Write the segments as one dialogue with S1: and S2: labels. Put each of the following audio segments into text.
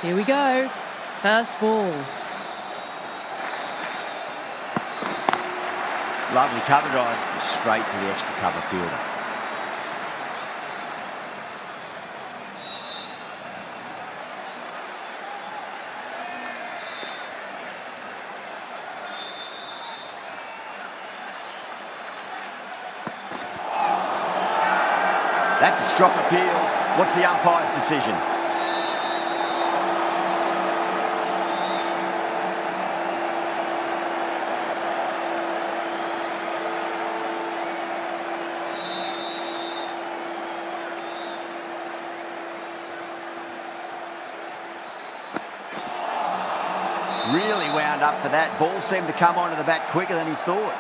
S1: Here we go. First ball.
S2: Lovely cover drive, straight to the extra cover fielder. That's a strong appeal. What's the umpire's decision? Really wound up for that. Ball seemed to come onto the bat quicker than he thought.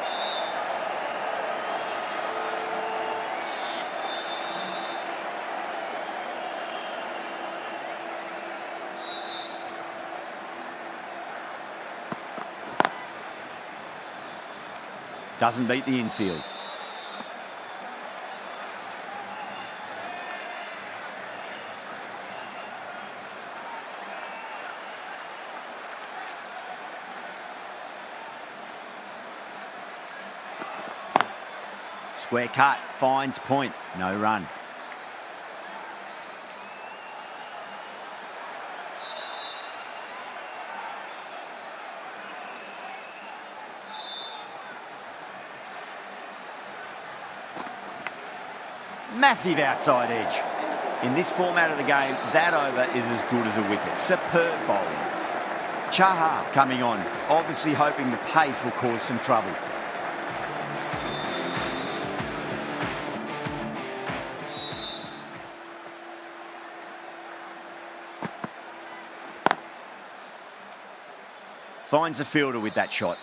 S2: Doesn't beat the infield. Square cut, finds point, no run. Massive outside edge. In this format of the game, that over is as good as a wicket. Superb bowling. Chahar coming on, obviously hoping the pace will cause some trouble. Finds the fielder with that shot.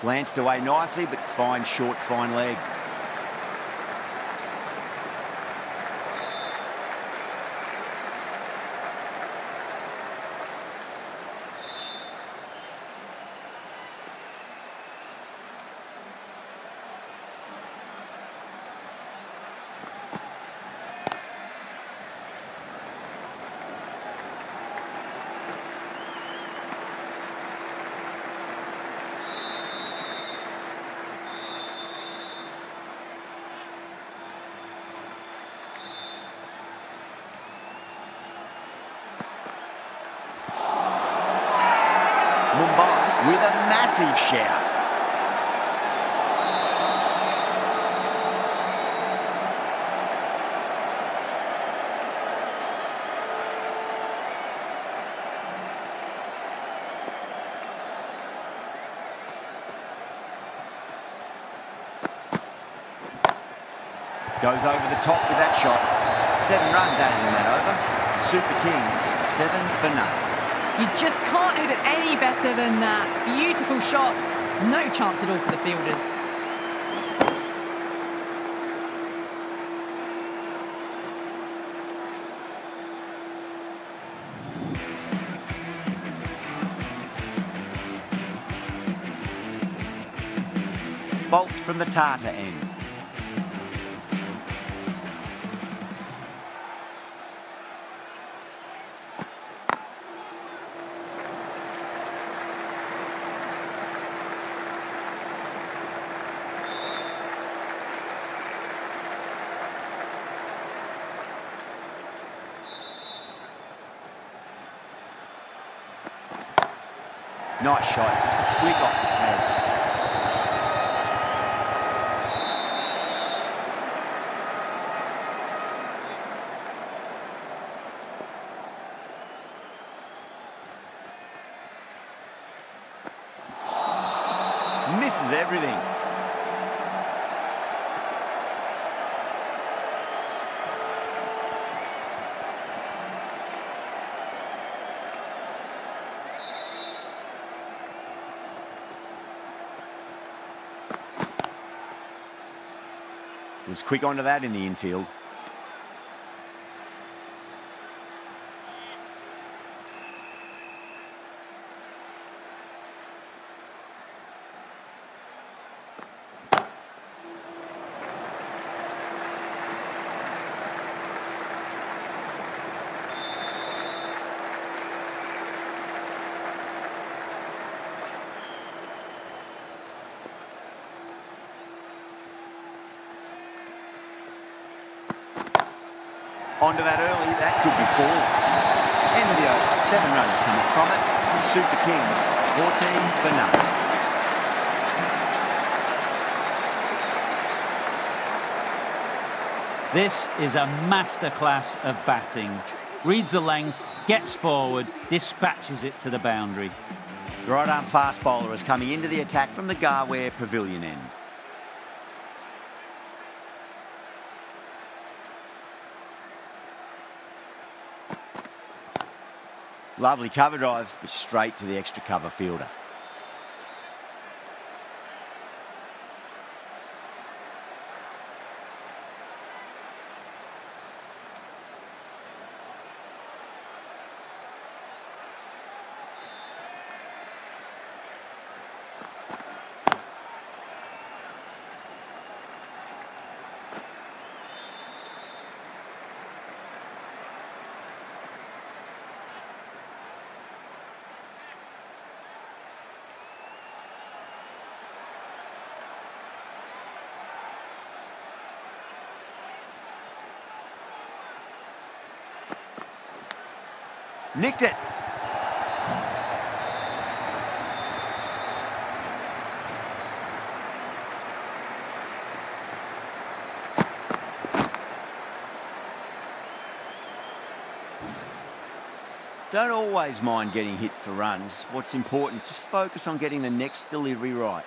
S2: Glanced away nicely, but fine short, fine leg. Mumbai with a massive shout. Goes over the top with that shot. 7 runs added in that over. Super Kings, 7 for none.
S1: You just can't hit it any better than that. Beautiful shot. No chance at all for the fielders.
S2: Bolt from the Tata end. Nice shot, just a flick off the pads. Misses everything. Was quick onto that in the infield. Onto that early, that could be 4. End of the over, 7 runs coming from it. The Super Kings, 14 for none.
S3: This is a masterclass of batting. Reads the length, gets forward, dispatches it to the boundary.
S2: The right-arm fast bowler is coming into the attack from the Garware Pavilion end. Lovely cover drive, but straight to the extra cover fielder. Nicked it. Don't always mind getting hit for runs. What's important is just focus on getting the next delivery right.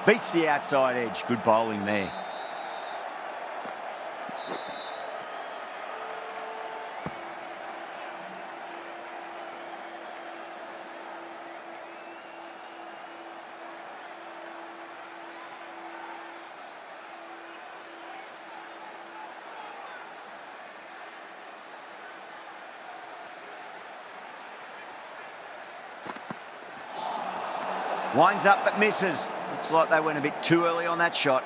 S2: Beats the outside edge. Good bowling there. Winds up but misses. Looks like they went a bit too early on that shot.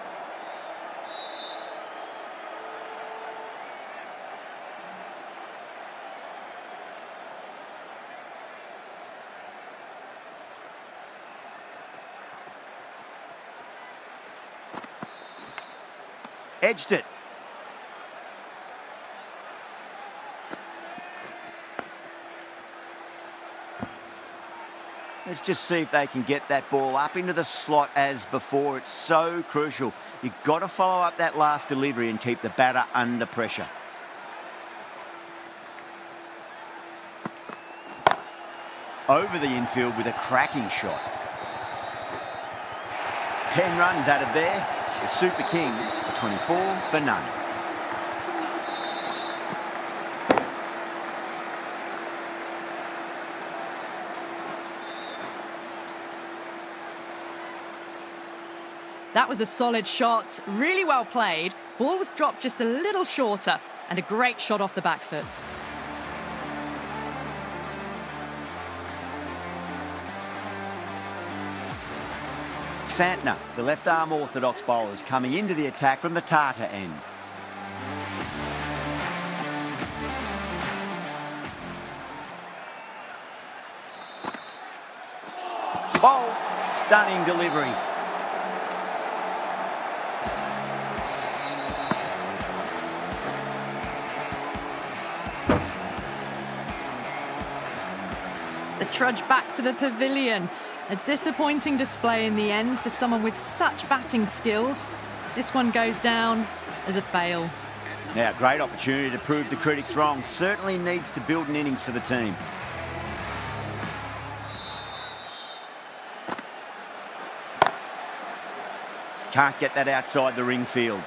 S2: Edged it. Let's just see if they can get that ball up into the slot as before. It's so crucial. You've got to follow up that last delivery and keep the batter under pressure. Over the infield with a cracking shot. 10 runs added there. The Super Kings, 24 for none.
S1: That was a solid shot, really well played. Ball was dropped just a little shorter and a great shot off the back foot.
S2: Santner, the left-arm orthodox bowler, is coming into the attack from the Tata end. Bowl, stunning delivery.
S1: The trudge back to the pavilion. A disappointing display in the end for someone with such batting skills. This one goes down as a fail.
S2: Now, great opportunity to prove the critics wrong. Certainly needs to build an innings for the team. Can't get that outside the ring field.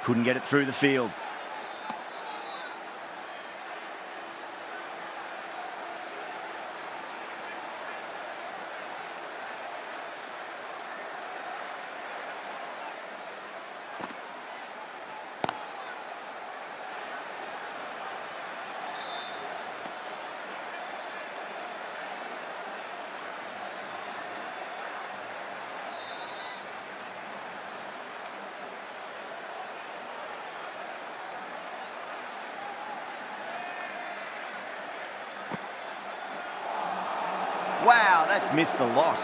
S2: Couldn't get it through the field. Wow, that's missed the lot.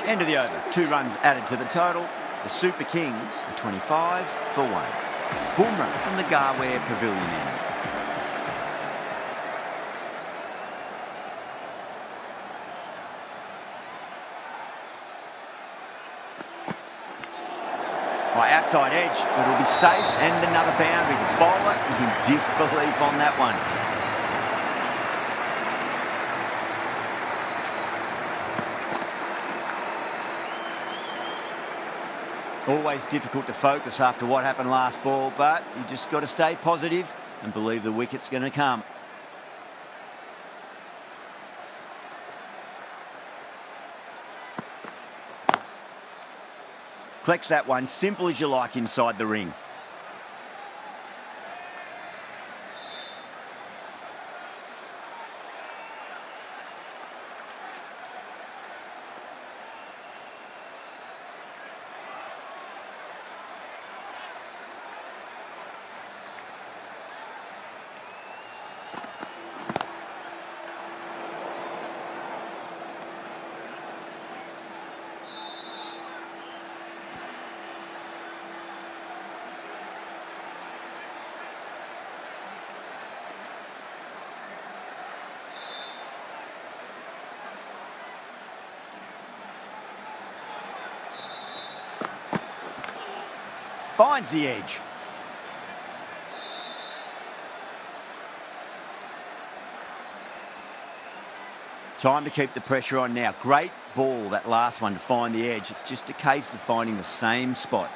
S2: End of the over. 2 runs added to the total. The Super Kings are 25 for 1. Boomerang from the Garware Pavilion end. Right, outside edge, but it'll be safe and another boundary. The bowler is in disbelief on that one. Always difficult to focus after what happened last ball, but you just got to stay positive and believe the wicket's going to come. Collects that one, simple as you like inside the ring. Finds the edge. Time to keep the pressure on now. Great ball, that last one, to find the edge. It's just a case of finding the same spot.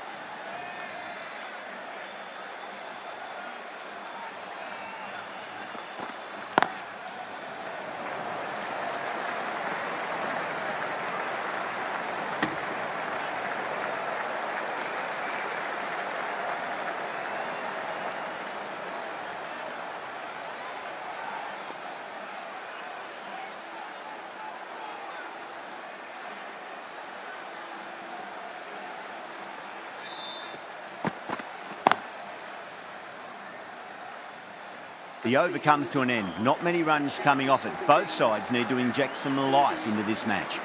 S2: The over comes to an end. Not many runs coming off it. Both sides need to inject some life into this match.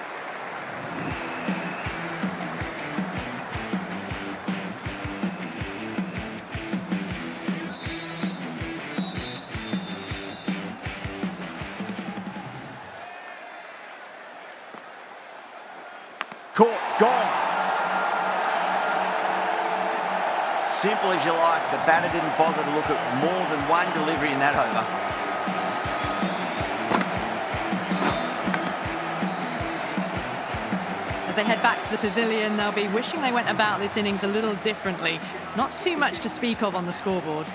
S2: Caught, gone. Simple as you like, the batter didn't bother to look at more than one delivery in that over.
S1: As they head back to the pavilion, they'll be wishing they went about this innings a little differently. Not too much to speak of on the scoreboard.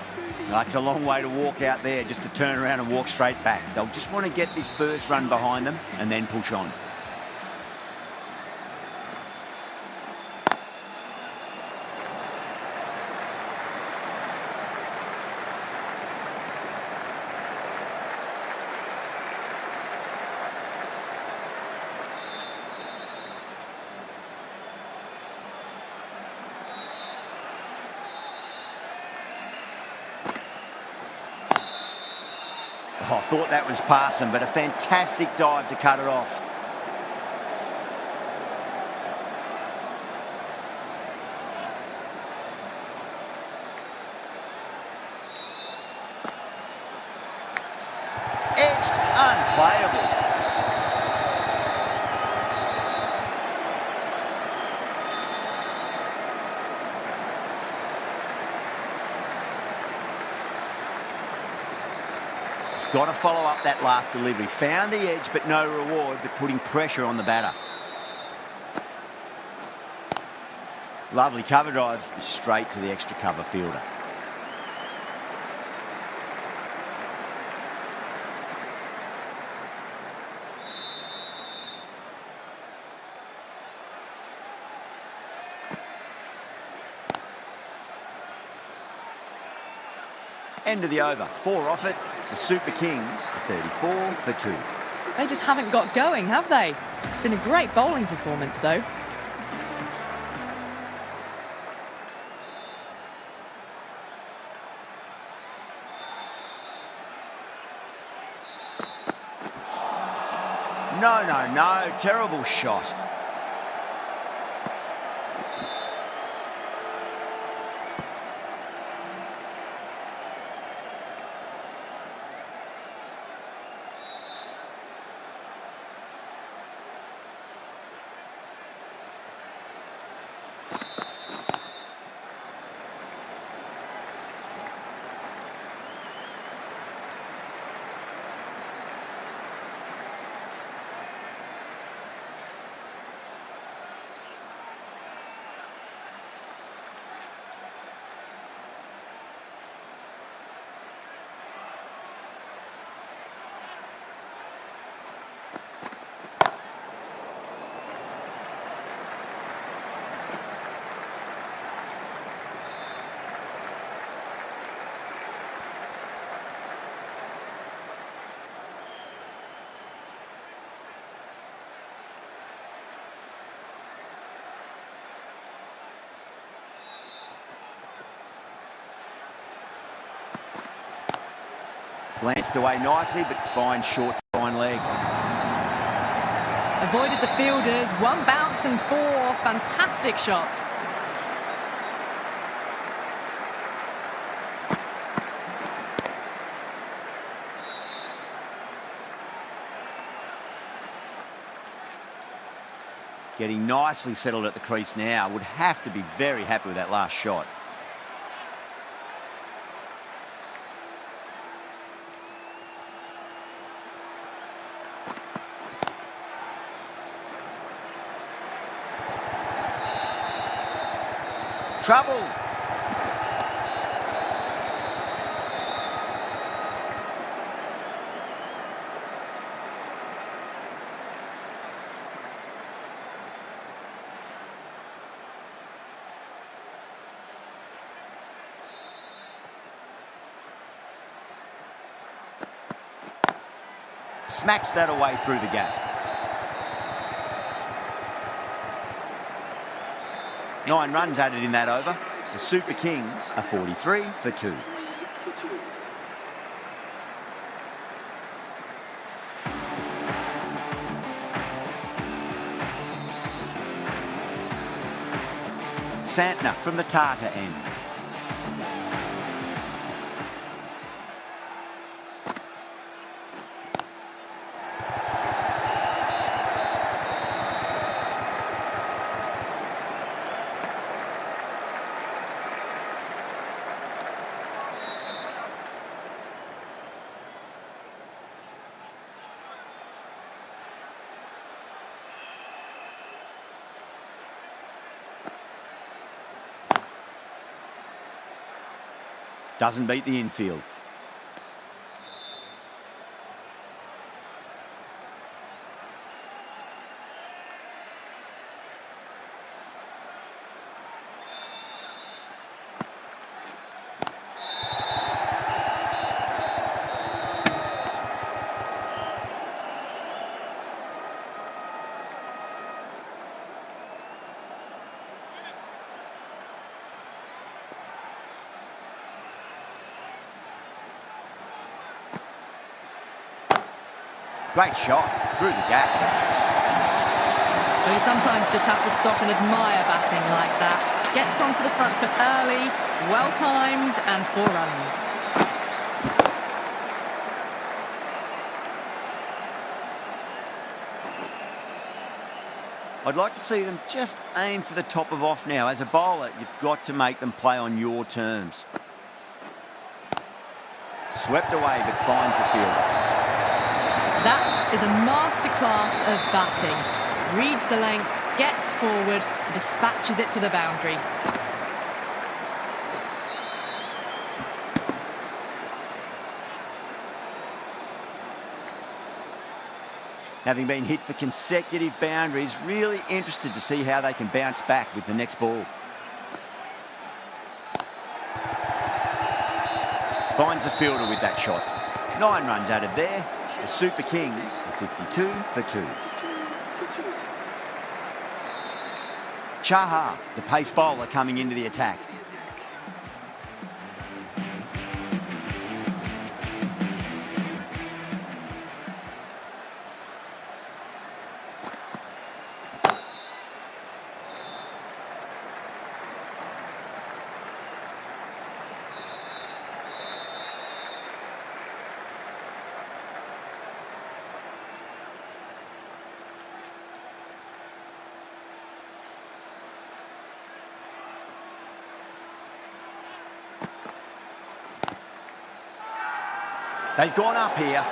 S2: It's a long way to walk out there just to turn around and walk straight back. They'll just want to get this first run behind them and then push on. I thought that was passing, but a fantastic dive to cut it off. Edged, unplayable. Got to follow up that last delivery. Found the edge, but no reward, but putting pressure on the batter. Lovely cover drive, straight to the extra cover fielder. End of the over. 4 off it. The Super Kings are 34 for 2.
S1: They just haven't got going, have they? It's been a great bowling performance, though.
S2: No. Terrible shot. Glanced away nicely, but fine short, fine leg.
S1: Avoided the fielders, 1 bounce and 4 fantastic shots.
S2: Getting nicely settled at the crease now. Would have to be very happy with that last shot. Trouble. Smacks that away through the gap. 9 runs added in that over. The Super Kings are 43 for 2. Santner from the Tata end. Doesn't beat the infield. Great shot through the gap.
S1: Well, you sometimes just have to stop and admire batting like that. Gets onto the front foot early, well-timed, and 4 runs.
S2: I'd like to see them just aim for the top of off now. As a bowler, you've got to make them play on your terms. Swept away, but finds the fielder.
S1: That is a masterclass of batting. Reads the length, gets forward, and dispatches it to the boundary.
S2: Having been hit for consecutive boundaries, really interested to see how they can bounce back with the next ball. Finds the fielder with that shot. 9 runs added there. The Super Kings are 52 for 2. Chaha, the pace bowler, coming into the attack. They've gone up here.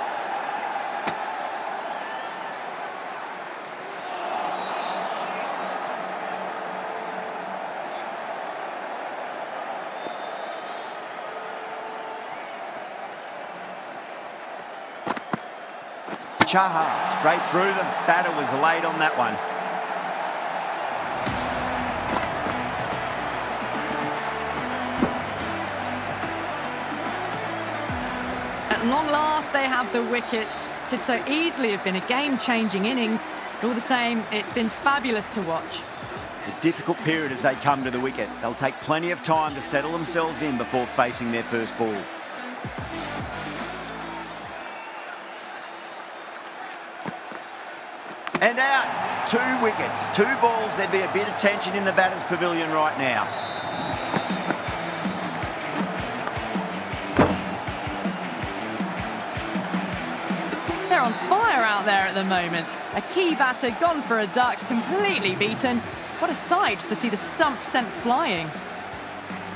S2: Chaha, straight through them. Batter was late on that one.
S1: At long last, they have the wicket. Could so easily have been a game-changing innings. But all the same, it's been fabulous to watch.
S2: A difficult period as they come to the wicket. They'll take plenty of time to settle themselves in before facing their first ball. And out. 2 wickets, 2 balls. There'd be a bit of tension in the batter's pavilion right now.
S1: They're on fire out there at the moment. A key batter gone for a duck, completely beaten. What a sight to see the stump sent flying.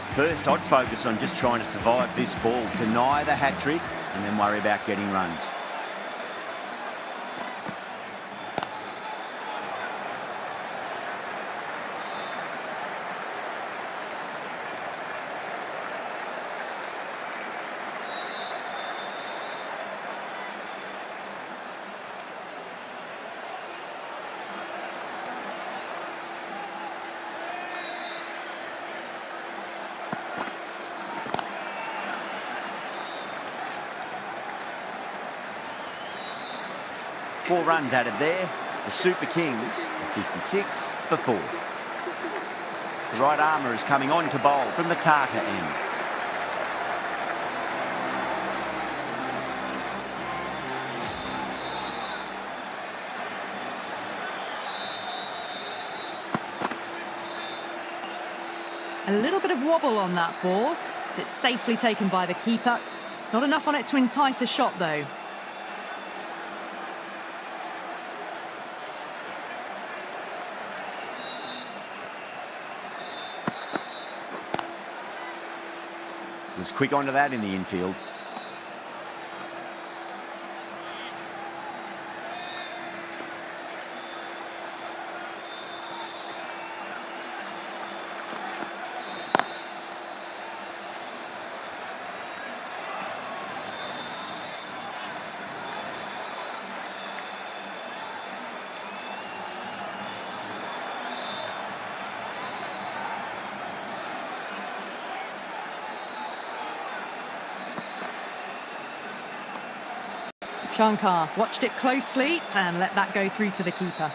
S2: First, I'd focus on just trying to survive this ball, deny the hat-trick, and then worry about getting runs. Four runs added there. The Super Kings are 56 for 4. The right armour is coming on to bowl from the Tata end.
S1: A little bit of wobble on that ball. It's safely taken by the keeper. Not enough on it to entice a shot, though.
S2: Was quick onto that in the infield.
S1: Shankar watched it closely and let that go through to the keeper.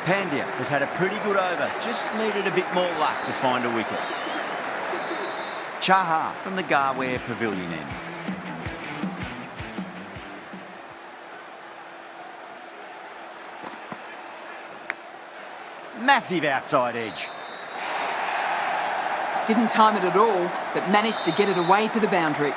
S2: Pandya has had a pretty good over, just needed a bit more luck to find a wicket. Chaha from the Garware Pavilion end. Massive outside edge.
S4: Didn't time it at all, but managed to get it away to the boundary.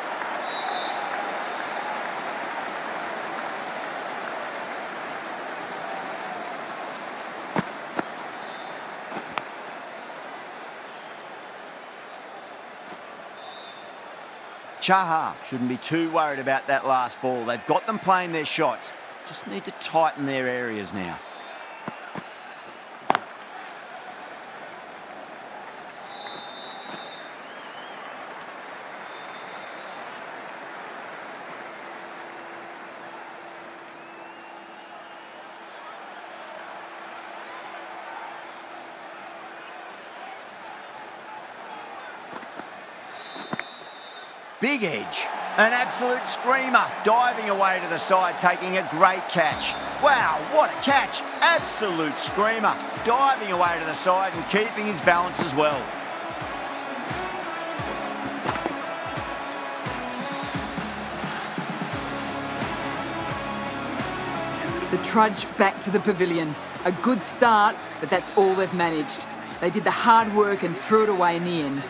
S2: Chaha shouldn't be too worried about that last ball. They've got them playing their shots. Just need to tighten their areas now. Big edge, an absolute screamer, diving away to the side, taking a great catch. Wow, what a catch, absolute screamer, diving away to the side and keeping his balance as well.
S4: The trudge back to the pavilion. A good start, but that's all they've managed. They did the hard work and threw it away in the end.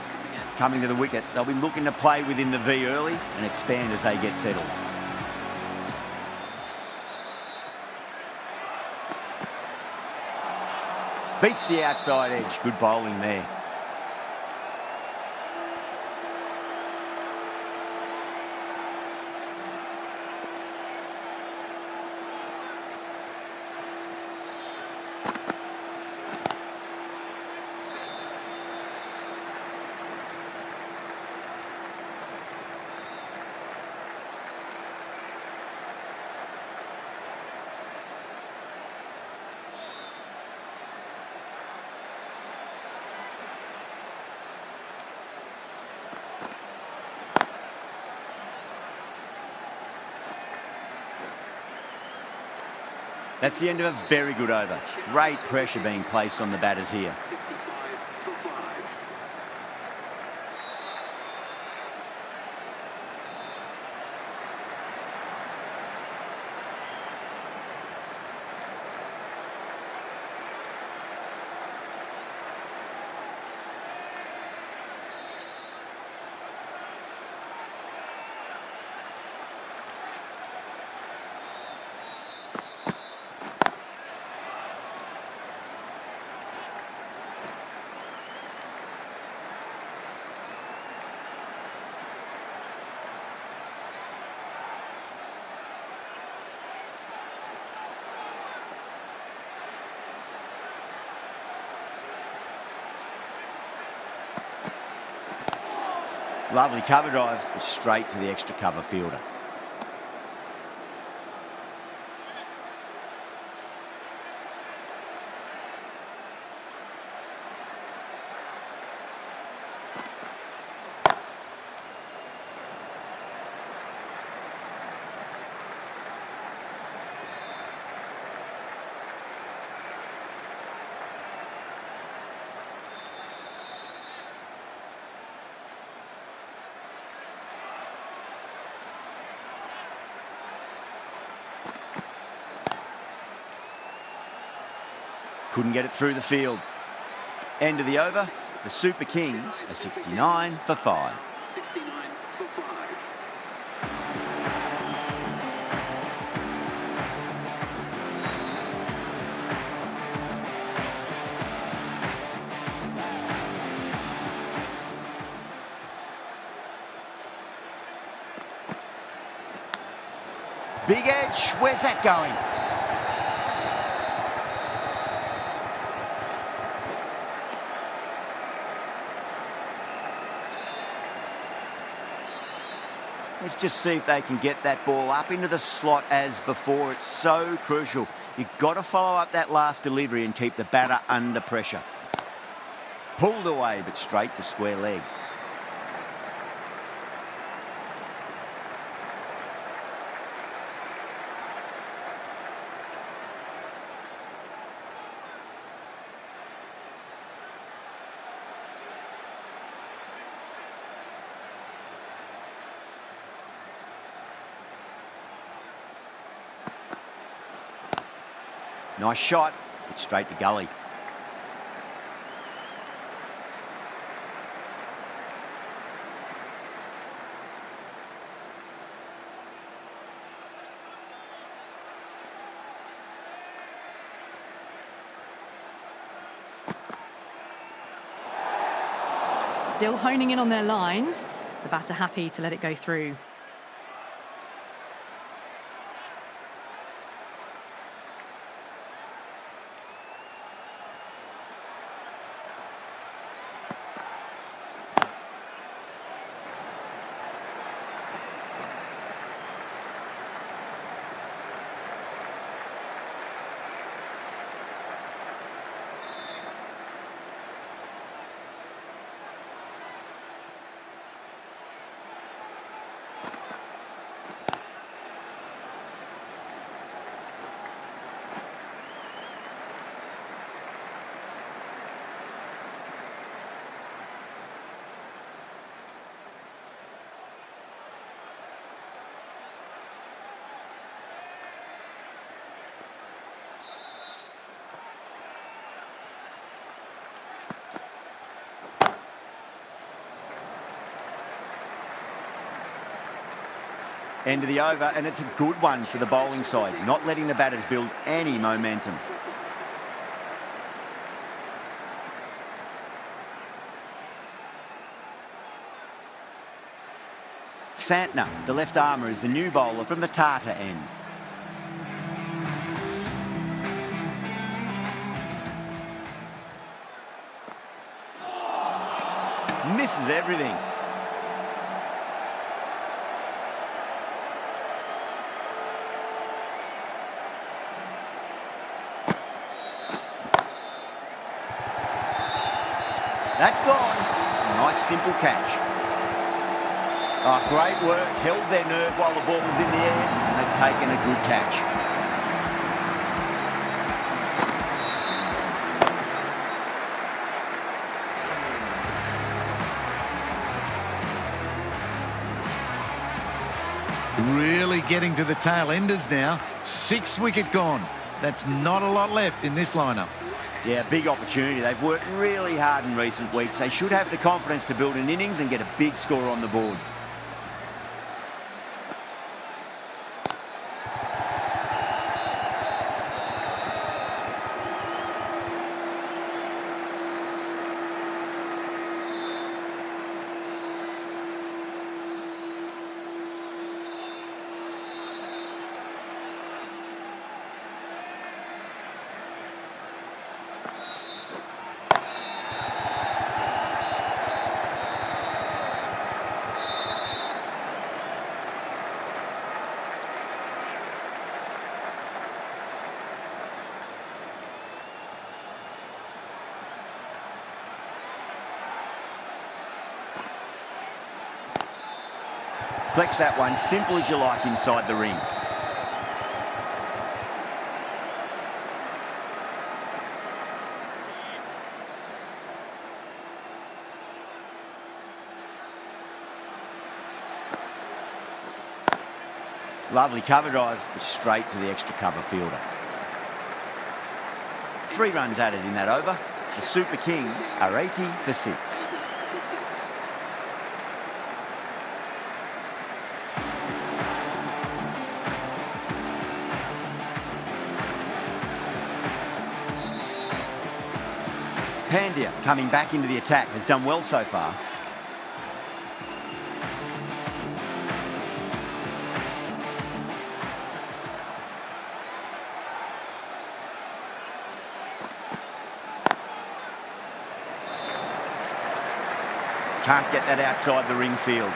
S2: Coming to the wicket, they'll be looking to play within the V early and expand as they get settled. Beats the outside edge, good bowling there. That's the end of a very good over. Great pressure being placed on the batters here. Lovely cover drive, straight to the extra cover fielder. Couldn't get it through the field. End of the over, the Super Kings are 69 for 5. Big edge, where's that going? Let's just see if they can get that ball up into the slot as before. It's so crucial. You've got to follow up that last delivery and keep the batter under pressure. Pulled away, but straight to square leg. Nice shot, but straight to gully.
S1: Still honing in on their lines. The batter happy to let it go through.
S2: End of the over, and it's a good one for the bowling side, not letting the batters build any momentum. Santner, the left armour, is the new bowler from the Tata end. Misses everything. That's gone. Nice simple catch. Oh, great work. Held their nerve while the ball was in the air. And they've taken a good catch.
S5: Really getting to the tail enders now. 6 wicket gone. That's not a lot left in this lineup.
S2: Yeah, big opportunity. They've worked really hard in recent weeks. They should have the confidence to build an innings and get a big score on the board. Flex that one, simple as you like inside the ring. Lovely cover drive, straight to the extra cover fielder. 3 runs added in that over. The Super Kings are 80 for 6. Pandya, coming back into the attack, has done well so far. Can't get that outside the ring field.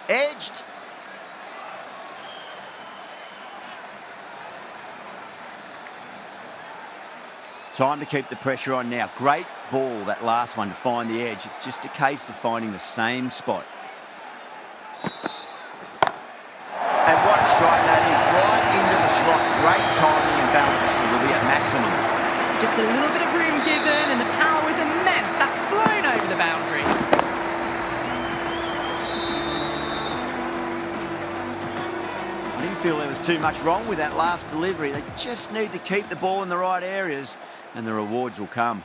S2: Edged. Time to keep the pressure on now. Great ball, that last one, to find the edge. It's just a case of finding the same spot. And what a strike that is, right into the slot. Great timing and balance. It'll be at maximum.
S1: Just a little bit of room given and the power
S2: didn't feel there was too much wrong with that last delivery. They just need to keep the ball in the right areas and the rewards will come.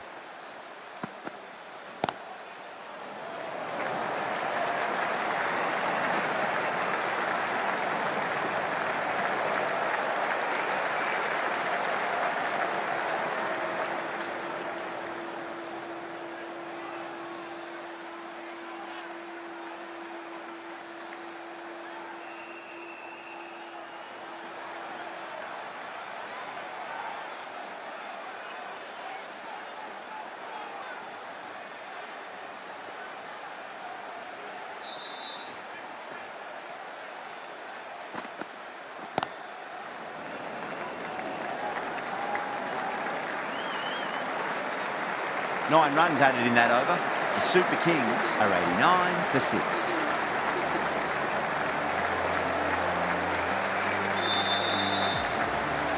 S2: Nine runs added in that over. The Super Kings are 89 for 6.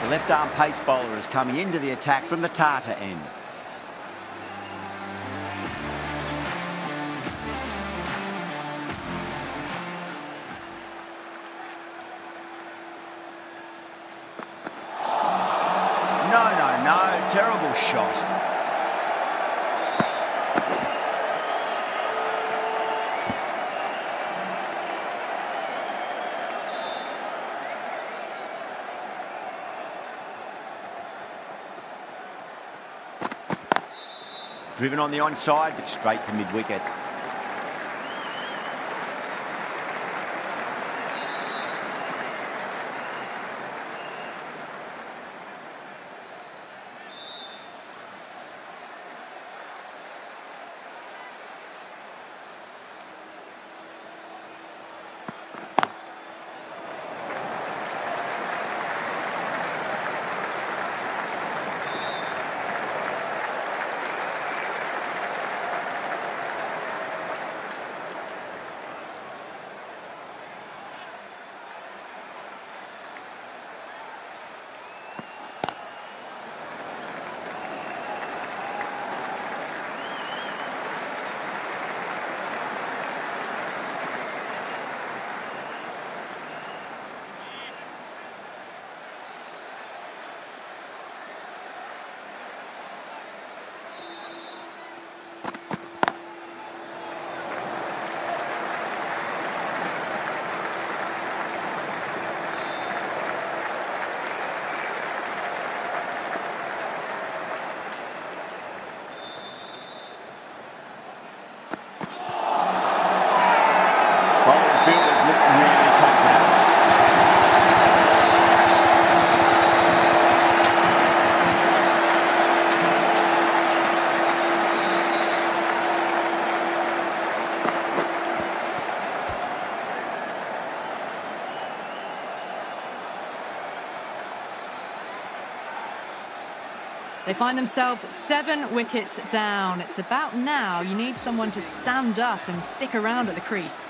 S2: The left-arm pace bowler is coming into the attack from the Tata end. No, terrible shot. Driven on the onside, but straight to mid-wicket. Fielders look really confident.
S1: They find themselves 7 wickets down. It's about now you need someone to stand up and stick around at the crease.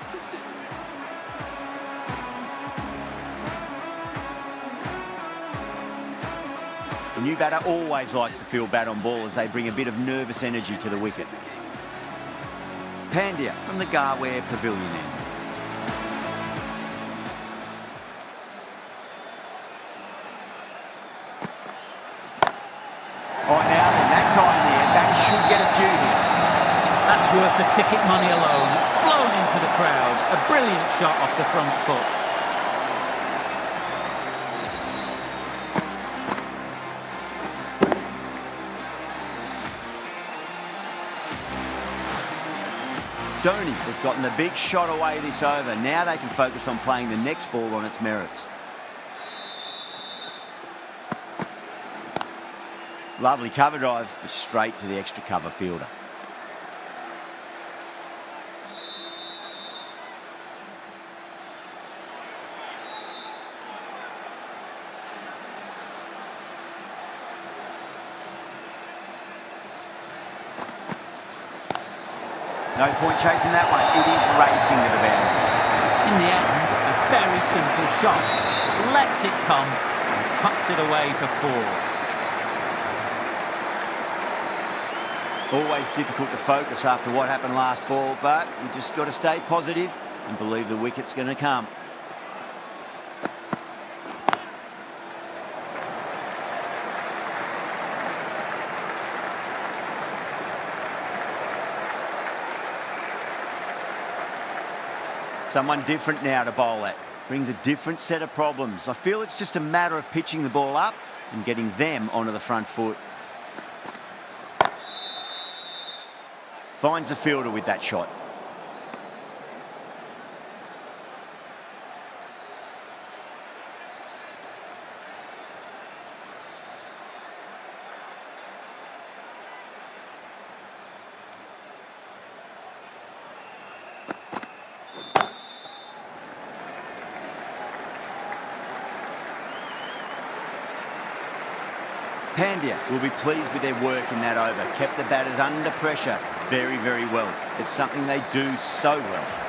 S2: The new batter always likes to feel bat on ball as they bring a bit of nervous energy to the wicket. Pandya from the Garware Pavilion end. Right now then, that's high in the air. Batters should get a few here.
S3: That's worth the ticket money alone. It's flown into the crowd. A brilliant shot off the front foot.
S2: Dhoni has gotten the big shot away this over. Now they can focus on playing the next ball on its merits. Lovely cover drive, but straight to the extra cover fielder. No point chasing that one. It is racing to the boundary.
S3: In the end, a very simple shot. Just lets it come and cuts it away for 4.
S2: Always difficult to focus after what happened last ball, but you just got to stay positive and believe the wicket's going to come. Someone different now to bowl at. Brings a different set of problems. I feel it's just a matter of pitching the ball up and getting them onto the front foot. Finds the fielder with that shot. Pandya will be pleased with their work in that over. Kept the batters under pressure very, very well. It's something they do so well.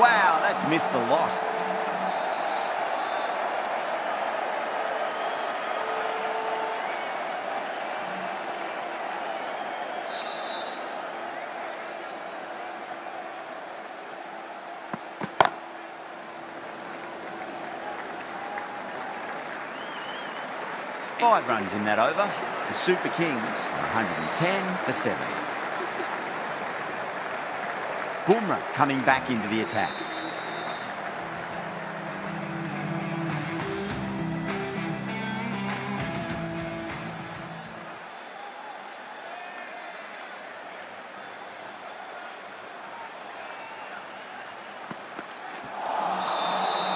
S2: Wow, that's missed the lot. Five runs in that over. The Super Kings are 110 for 7. Bumrah coming back into the attack.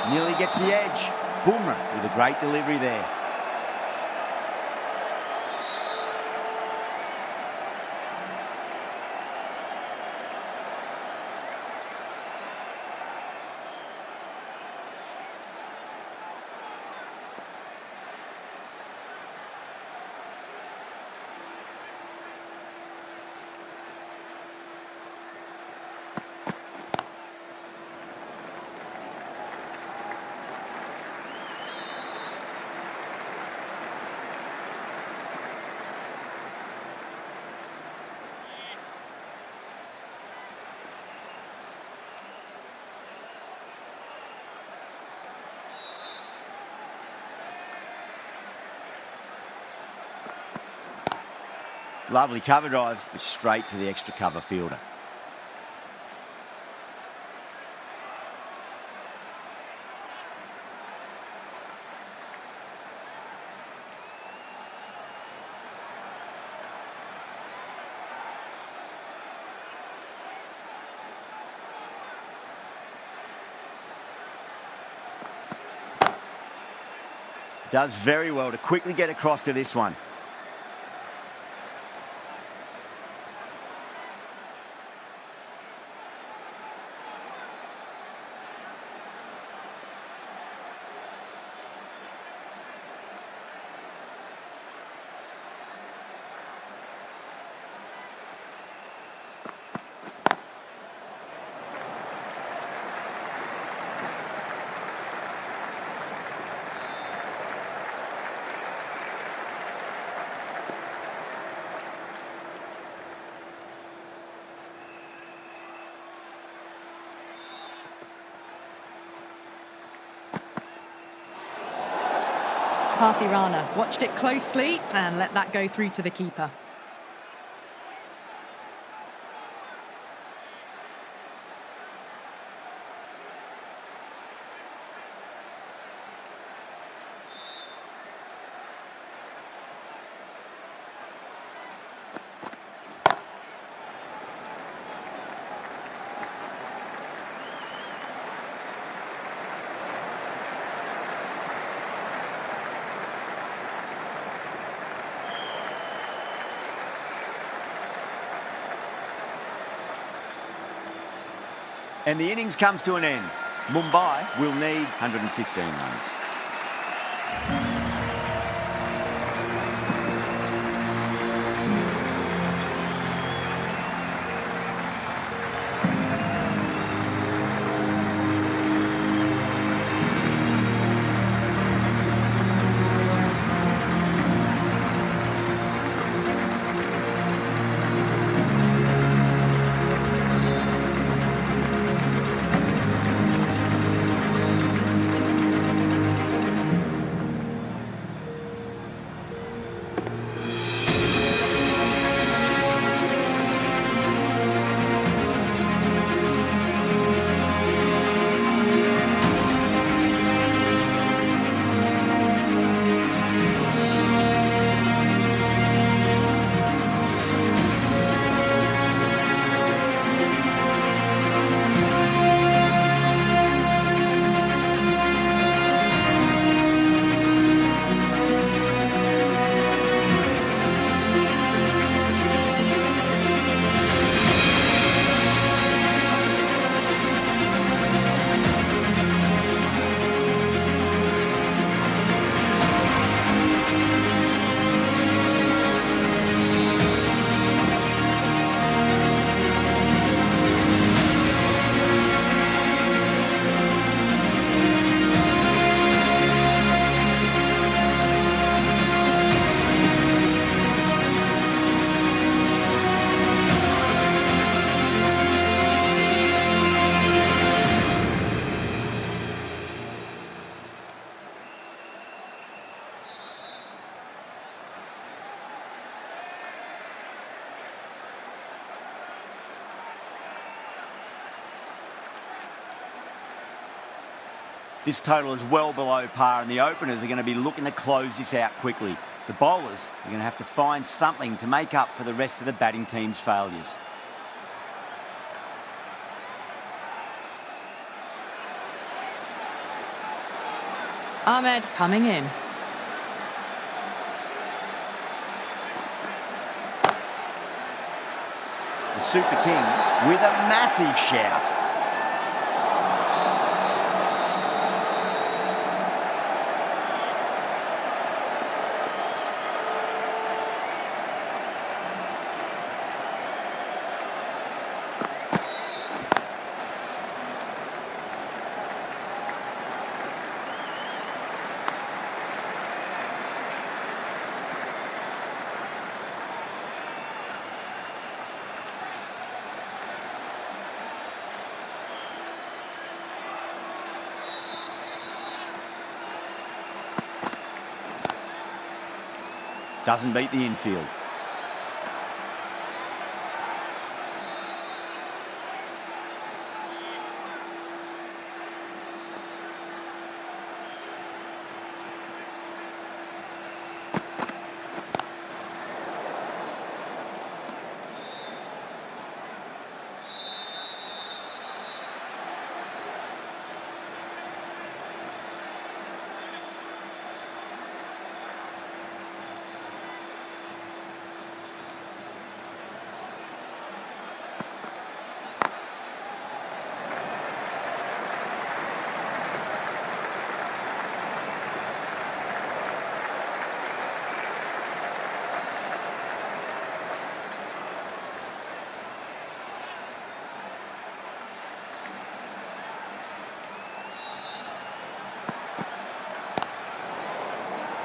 S2: Nearly gets the edge. Bumrah with a great delivery there. Lovely cover drive, but straight to the extra cover fielder. Does very well to quickly get across to this one.
S1: Parthirana watched it closely and let that go through to the keeper.
S2: And the innings comes to an end. Mumbai will need 115 runs. This total is well below par, and the openers are going to be looking to close this out quickly. The bowlers are going to have to find something to make up for the rest of the batting team's failures.
S1: Ahmed coming in.
S2: The Super Kings with a massive shout. Doesn't beat the infield.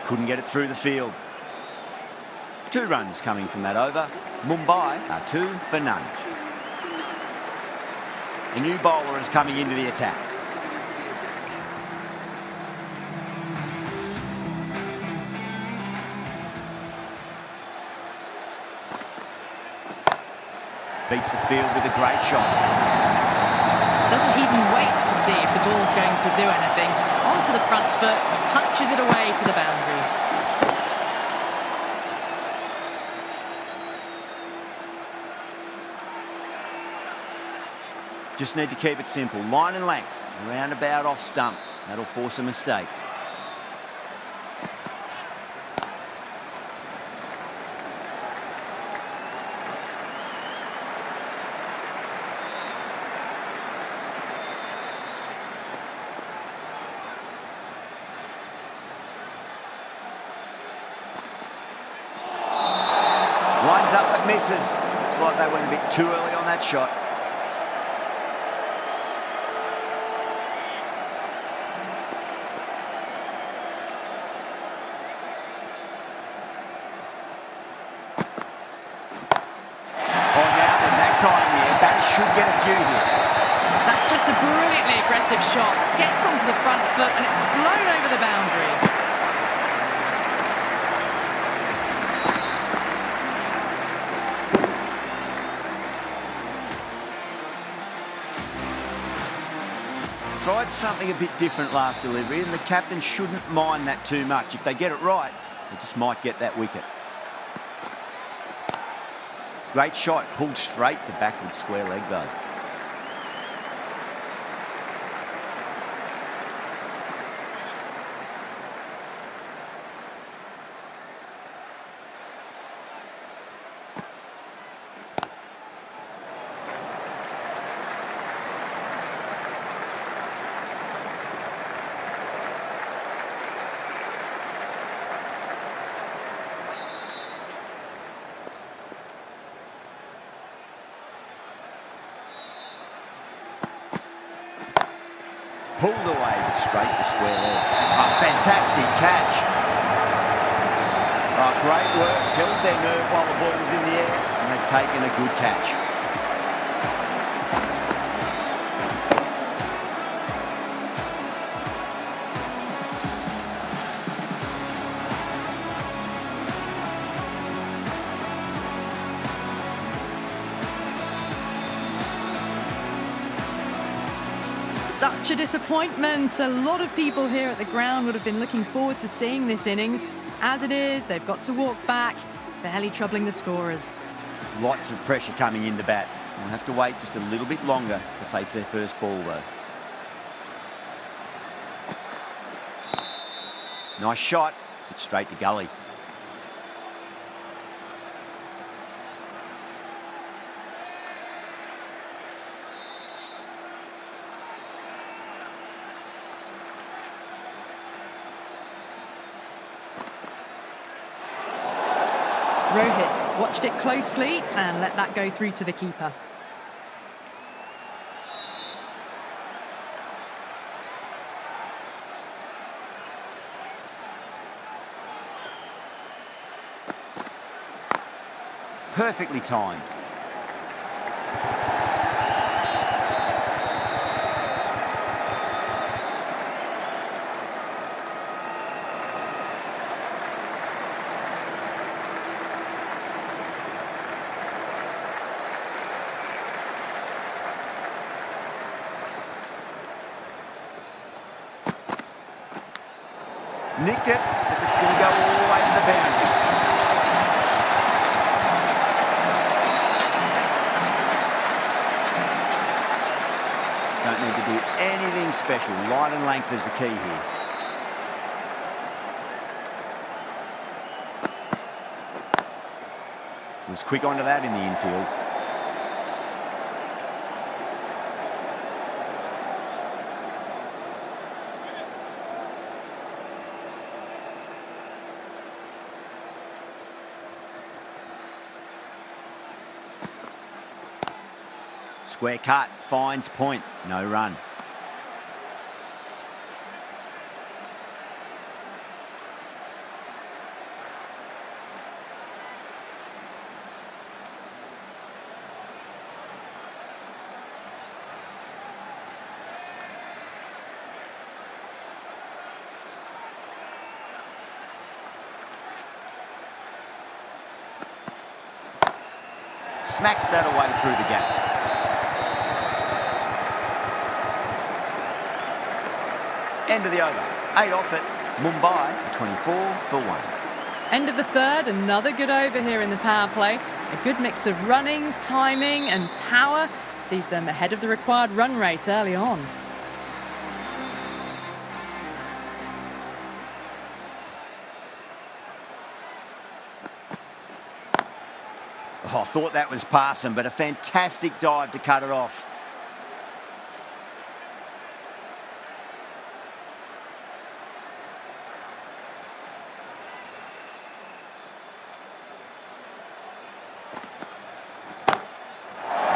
S2: Couldn't get it through the field. 2 runs coming from that over. Mumbai are 2 for none. A new bowler is coming into the attack. beats the field with a great shot.
S1: Doesn't even wait to see if the ball's going to do anything. Onto the front foot, punches it away to the boundary.
S2: Just need to keep it simple. Line and length, roundabout off stump. That'll force a mistake. Lines up but misses. Looks like they went a bit too early on that shot. Oh, now then, that's high in the air. Batters should get a few here.
S1: That's just a brilliantly aggressive shot. Gets onto the front foot and it's flown over the boundary.
S2: Tried something a bit different last delivery, and the captain shouldn't mind that too much. If they get it right, they just might get that wicket. Great shot, pulled straight to backward square leg though. Pulled away, but straight to square leg. Oh, fantastic catch. Oh, great work. Held their nerve while the ball was in the air, and they've taken a good catch.
S1: Such a disappointment. A lot of people here at the ground would have been looking forward to seeing this innings. As it is, they've got to walk back, barely troubling the scorers.
S2: Lots of pressure coming in to bat. We'll have to wait just a little bit longer to face their first ball though. Nice shot, but straight to gully.
S1: Rohit watched it closely and let that go through to the keeper.
S2: Perfectly timed. Nicked it, but it's going to go all the way to the boundary. Don't need to do anything special. Line and length is the key here. Was quick onto that in the infield. Square cut, finds point, no run. Smacks that away through the gap. End of the over. 8 off it. Mumbai 24 for 1.
S1: End of the third, another good over here in the power play. A good mix of running, timing and power sees them ahead of the required run rate early on.
S2: Oh, I thought that was passing, but a fantastic dive to cut it off.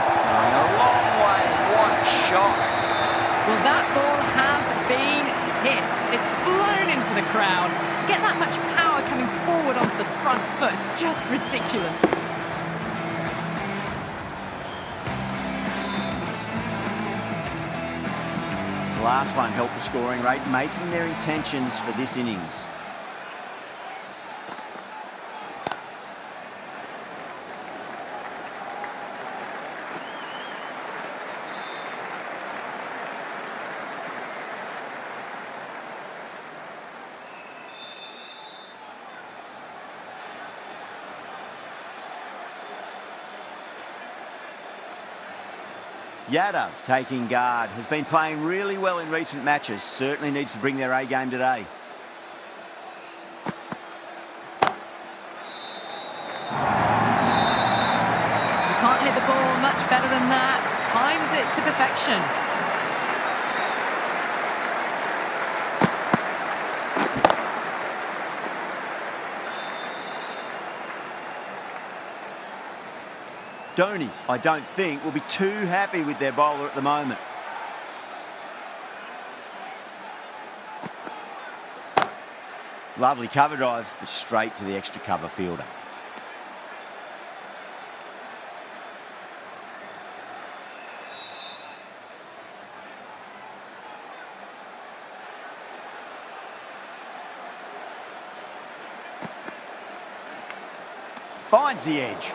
S2: It's going a long way. What a shot.
S1: Well, that ball has been hit. It's flown into the crowd. To get that much power coming forward onto the front foot is just ridiculous.
S2: The last one helped the scoring rate, making their intentions for this innings. Yadav taking guard, has been playing really well in recent matches, certainly needs to bring their A game today.
S1: You can't hit the ball much better than that. Timed it to perfection.
S2: Dhoni, I don't think, will be too happy with their bowler at the moment. Lovely cover drive, but straight to the extra cover fielder. Finds the edge.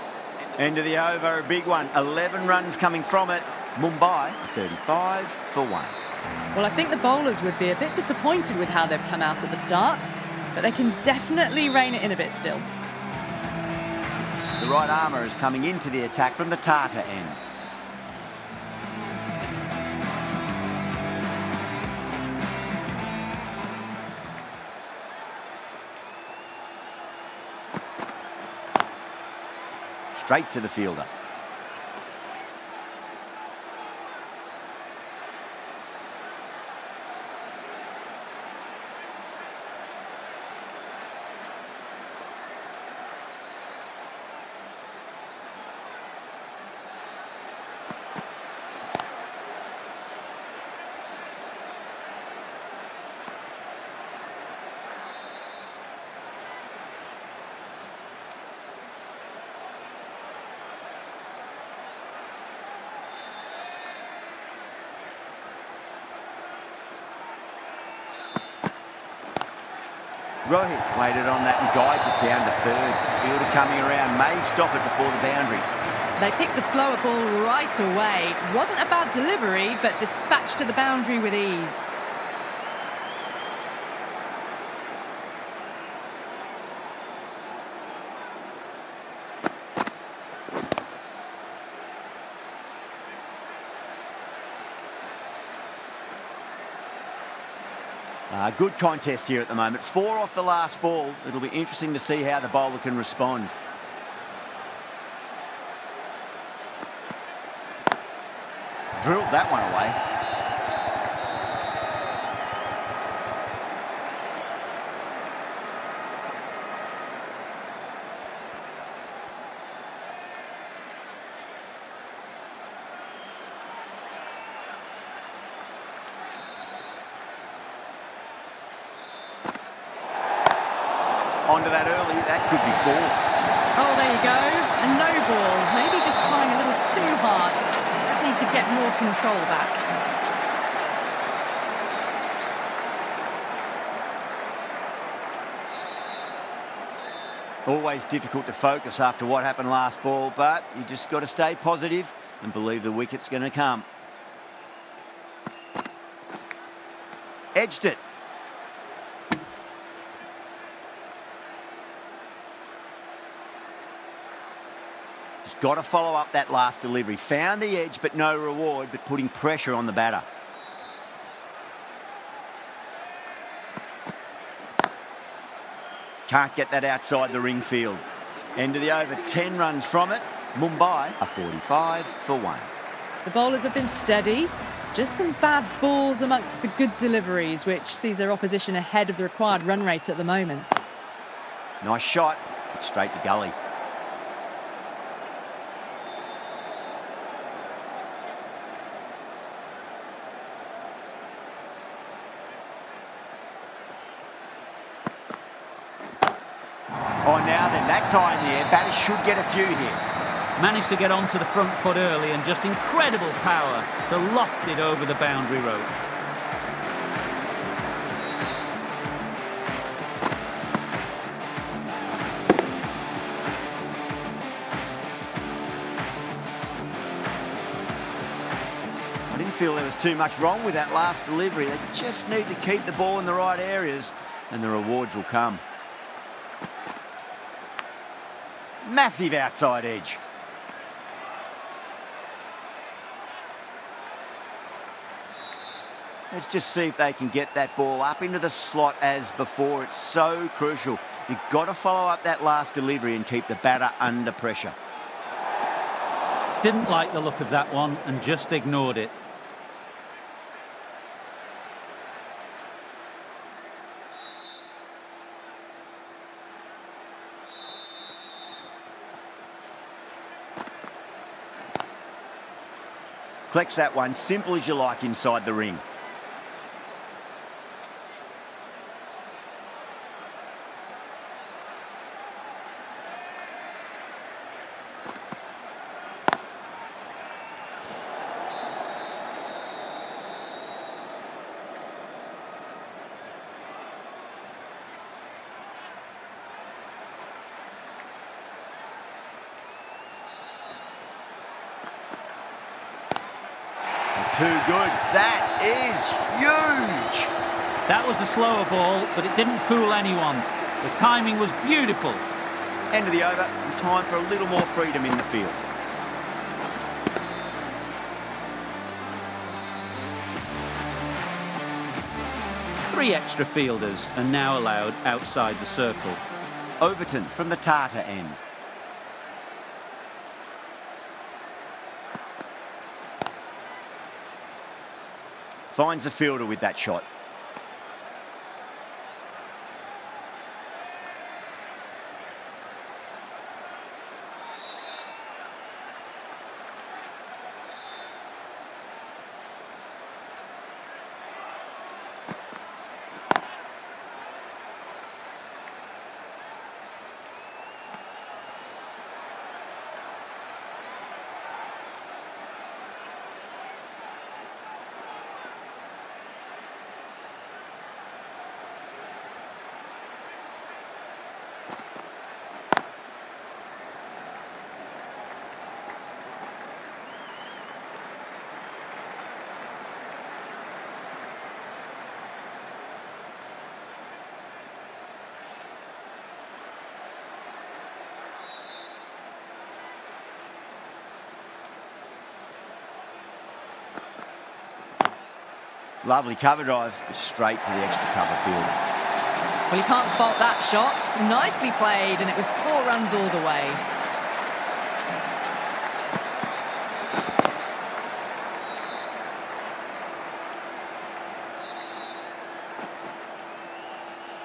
S2: End of the over, a big one. 11 runs coming from it. Mumbai 35 for 1.
S1: Well, I think the bowlers would be a bit disappointed with how they've come out at the start, but they can definitely rein it in a bit still.
S2: The right armour is coming into the attack from the Tata end. Straight to the fielder. Rohit waited on that and guides it down to third. Fielder coming around, may stop it before the boundary.
S1: They picked the slower ball right away. Wasn't a bad delivery, but dispatched to the boundary with ease.
S2: Good contest here at the moment. 4 off the last ball. It'll be interesting to see how the bowler can respond. Drilled that one away. Onto that early, that could be 4.
S1: Oh, there you go. A no ball. Maybe just trying a little too hard. Just need to get more control back.
S2: Always difficult to focus after what happened last ball, but you just got to stay positive and believe the wicket's going to come. Edged it. Just got to follow up that last delivery. Found the edge, but no reward, but putting pressure on the batter. Can't get that outside the ring field. End of the over, 10 runs from it. Mumbai are 45 for 1.
S1: The bowlers have been steady. Just some bad balls amongst the good deliveries, which sees their opposition ahead of the required run rate at the moment.
S2: Nice shot, but straight to gully. Oh, now then, that's high in the air. Batters should get a few here.
S3: Managed to get onto the front foot early and just incredible power to loft it over the boundary rope.
S2: I didn't feel there was too much wrong with that last delivery. They just need to keep the ball in the right areas and the rewards will come. Massive outside edge. Let's just see if they can get that ball up into the slot as before. It's so crucial. You've got to follow up that last delivery and keep the batter under pressure.
S3: Didn't like the look of that one and just ignored it.
S2: Collects that one, simple as you like inside the ring. Too good. That is huge.
S3: That was a slower ball, but it didn't fool anyone. The timing was beautiful.
S2: End of the over, and time for a little more freedom in the field.
S3: Three extra fielders are now allowed outside the circle.
S2: Overton from the Tata end. Finds the fielder with that shot. Lovely cover drive, straight to the extra cover fielder.
S1: Well, you can't fault that shot. Nicely played, and it was 4 runs all the way.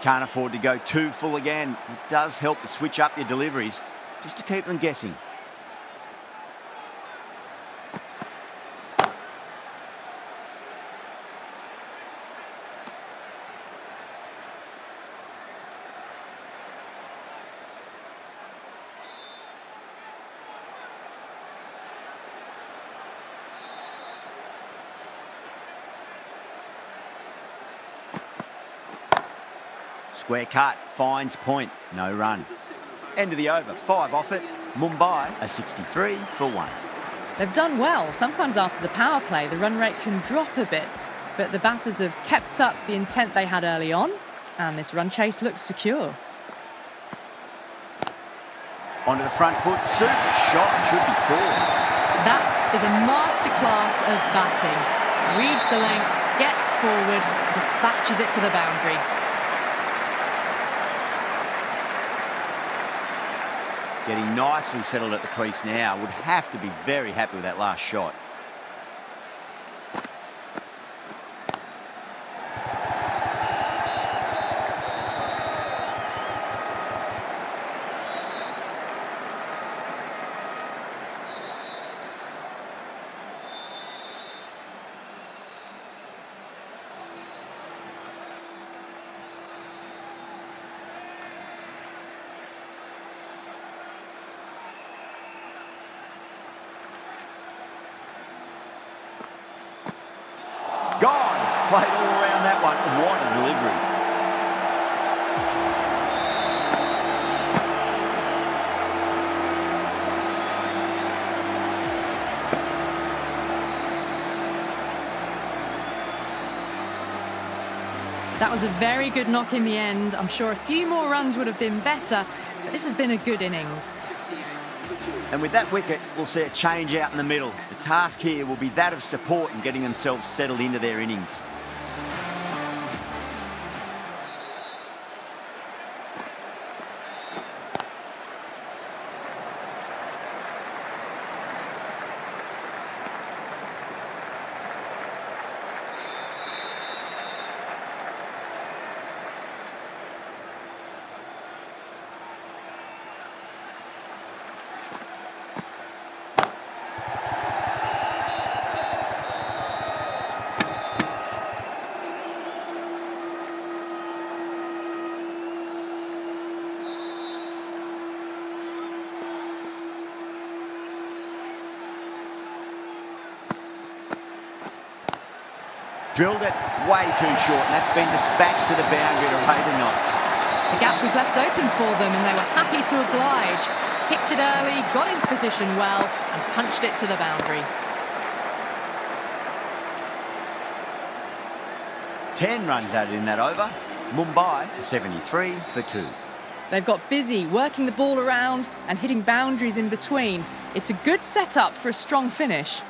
S2: Can't afford to go too full again. It does help to switch up your deliveries, just to keep them guessing. Square cut, finds point, no run. End of the over, 5 off it. Mumbai are 63 for 1.
S1: They've done well. Sometimes after the power play, the run rate can drop a bit, but the batters have kept up the intent they had early on, and this run chase looks secure.
S2: Onto the front foot, super shot, should be 4.
S1: That is a masterclass of batting. Reads the length, gets forward, dispatches it to the boundary.
S2: Getting nicely settled at the crease now. Would have to be very happy with that last shot. Gone. Played all around that one. What a delivery.
S1: That was a very good knock in the end. I'm sure a few more runs would have been better, but this has been a good innings.
S2: And with that wicket, we'll see a change out in the middle. The task here will be that of support and getting themselves settled into their innings. Drilled it way too short, and that's been dispatched to the boundary to pay the knots.
S1: The gap was left open for them and they were happy to oblige. Picked it early, got into position well and punched it to the boundary.
S2: 10 runs added in that over. Mumbai 73 for 2.
S1: They've got busy working the ball around and hitting boundaries in between. It's a good setup for a strong finish.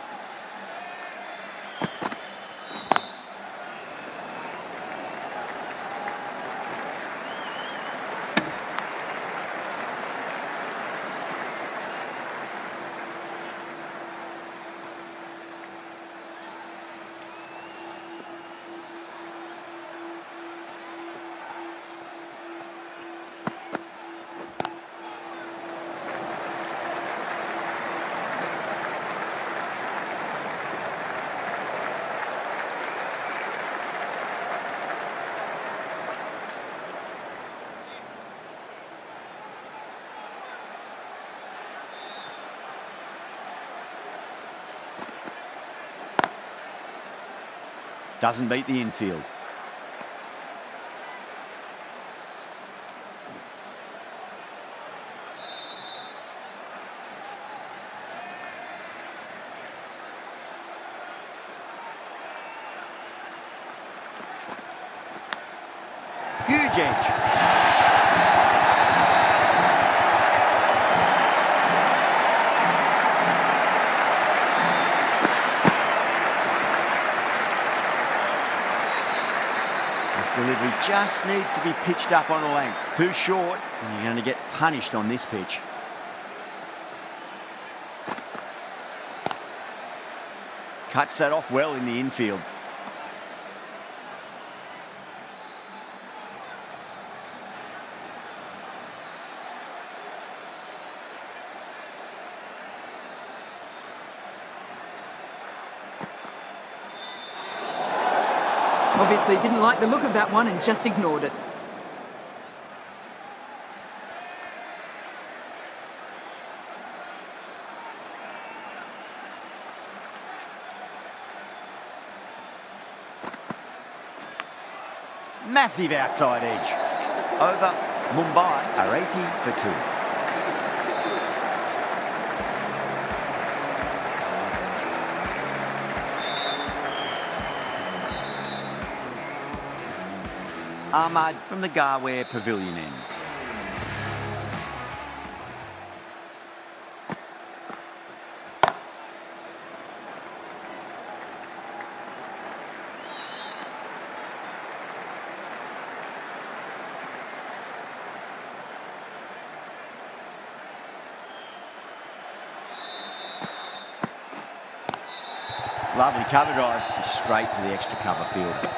S2: Doesn't beat the infield. Huge edge. This delivery just needs to be pitched up on a length. Too short, and you're going to get punished on this pitch. Cuts that off well in the infield.
S4: Obviously didn't like the look of that one and just ignored it.
S2: Massive outside edge. Over. Mumbai are 80 for 2. Ahmad from the Garware Pavilion end. Lovely cover drive, straight to the extra cover fielder.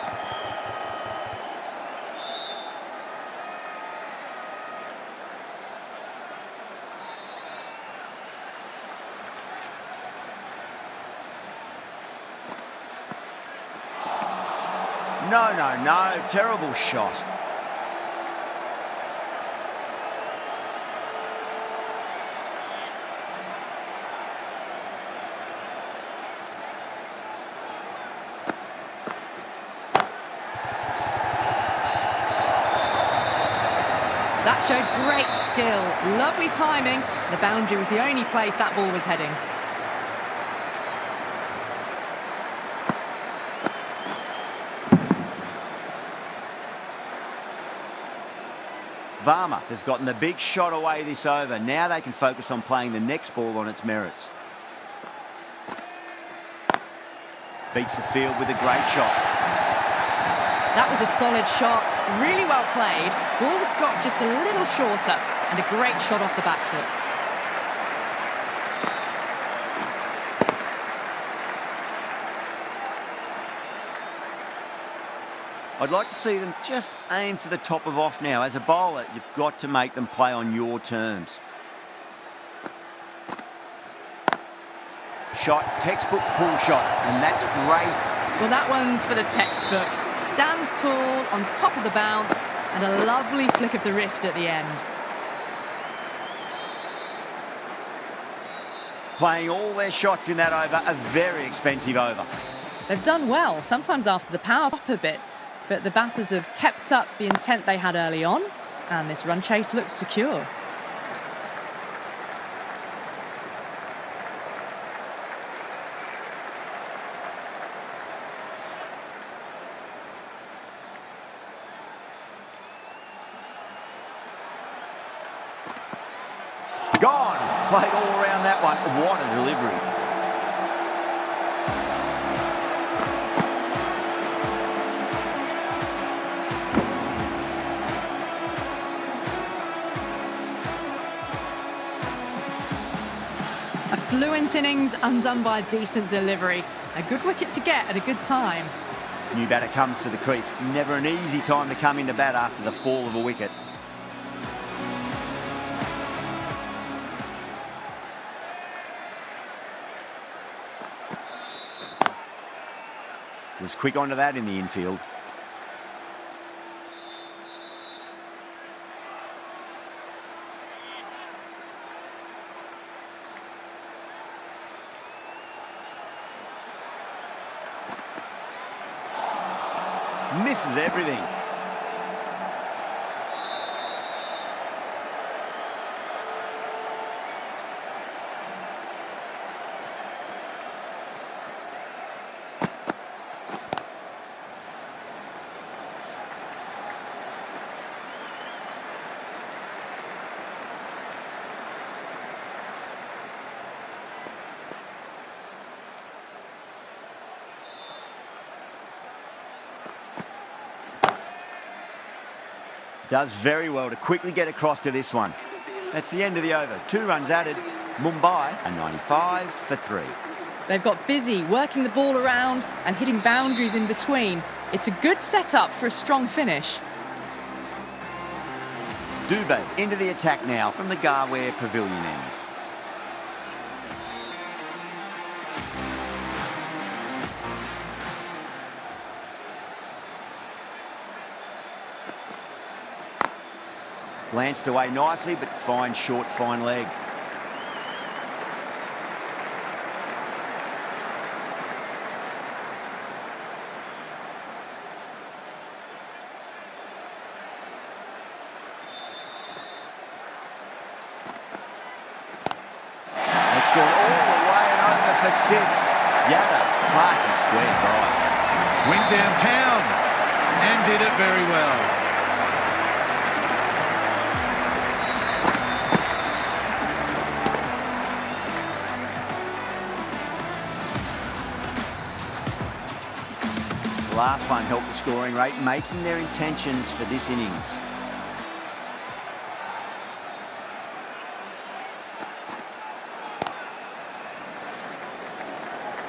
S2: No, terrible shot.
S1: That showed great skill, lovely timing. The boundary was the only place that ball was heading.
S2: Varma has gotten the big shot away this over. Now they can focus on playing the next ball on its merits. Beats the field with a great shot.
S1: That was a solid shot, really well played. Ball was dropped just a little shorter and a great shot off the back foot.
S2: I'd like to see them just aim for the top of off now. As a bowler, you've got to make them play on your terms. Shot, textbook pull shot, and that's great.
S1: Well, that one's for the textbook. Stands tall, on top of the bounce, and a lovely flick of the wrist at the end.
S2: Playing all their shots in that over, a very expensive over.
S1: They've done well, sometimes after the power up a bit, but the batters have kept up the intent they had early on, and this run chase looks secure.
S2: Gone! Played all around that one. What a delivery.
S1: A fluent innings undone by a decent delivery. A good wicket to get at a good time.
S2: New batter comes to the crease. Never an easy time to come into bat after the fall of a wicket. Was quick onto that in the infield. Misses everything. Does very well to quickly get across to this one. That's the end of the over. 2 runs added. Mumbai a 95 for 3.
S1: They've got busy working the ball around and hitting boundaries in between. It's a good setup for a strong finish.
S2: Dubé into the attack now from the Garware Pavilion end. Glanced away nicely, but fine short, fine leg. It's gone all the way and over for 6. Yada, classy square drive.
S5: Went downtown and did it very well.
S2: last one helped the scoring rate, making their intentions for this innings.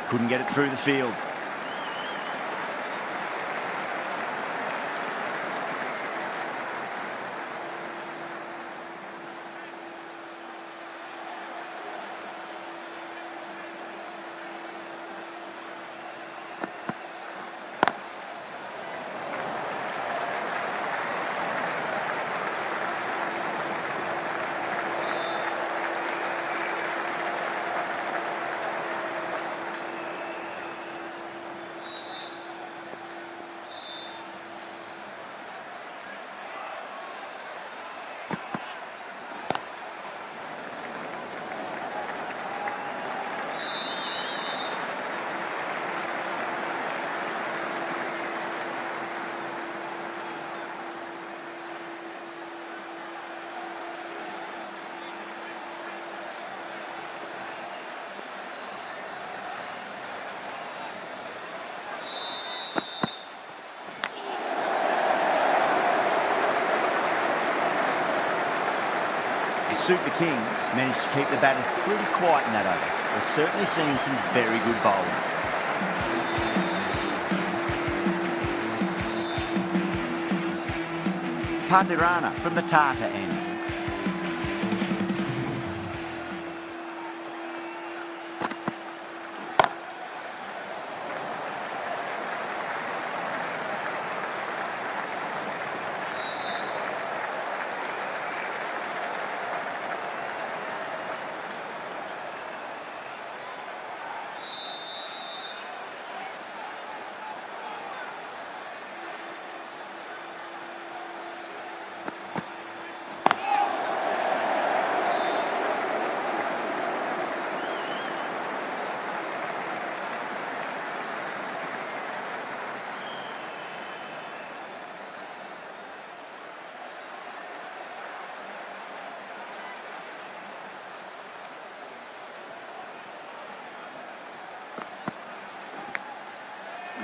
S2: Couldn't get it through the field. The Super Kings managed to keep the batters pretty quiet in that over. We're certainly seeing some very good bowling. Patirana from the Tata end.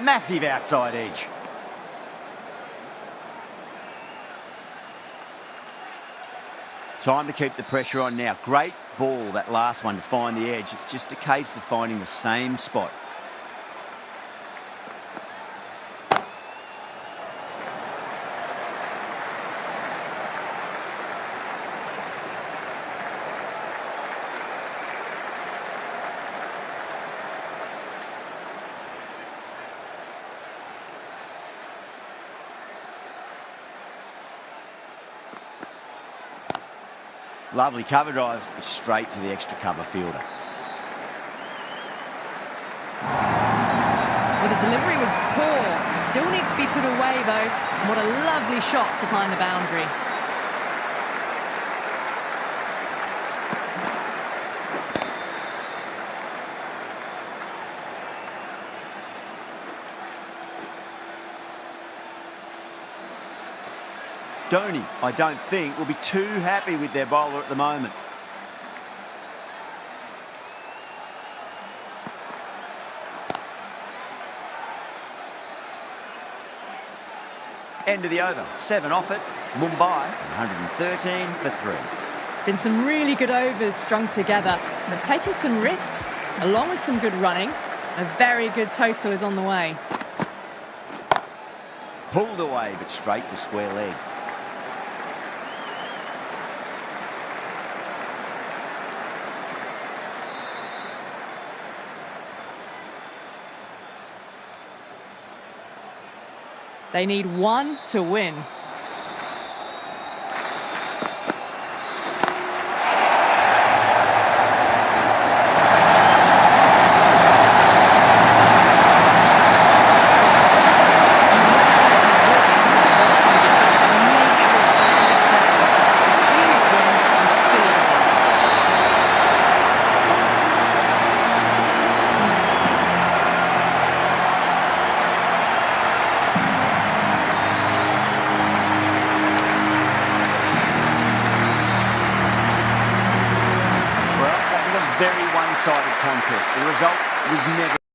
S2: Massive outside edge. Time to keep the pressure on now. Great ball, that last one, to find the edge. It's just a case of finding the same spot. Lovely cover drive, straight to the extra cover fielder.
S1: Well, the delivery was poor. Still needs to be put away, though. And what a lovely shot to find the boundary.
S2: Dhoni, I don't think, will be too happy with their bowler at the moment. End of the over, 7 off it. Mumbai, 113 for 3.
S1: Been some really good overs strung together. They've taken some risks, along with some good running. A very good total is on the way.
S2: Pulled away, but straight to square leg.
S1: They need one to win. Very one-sided contest. The result was never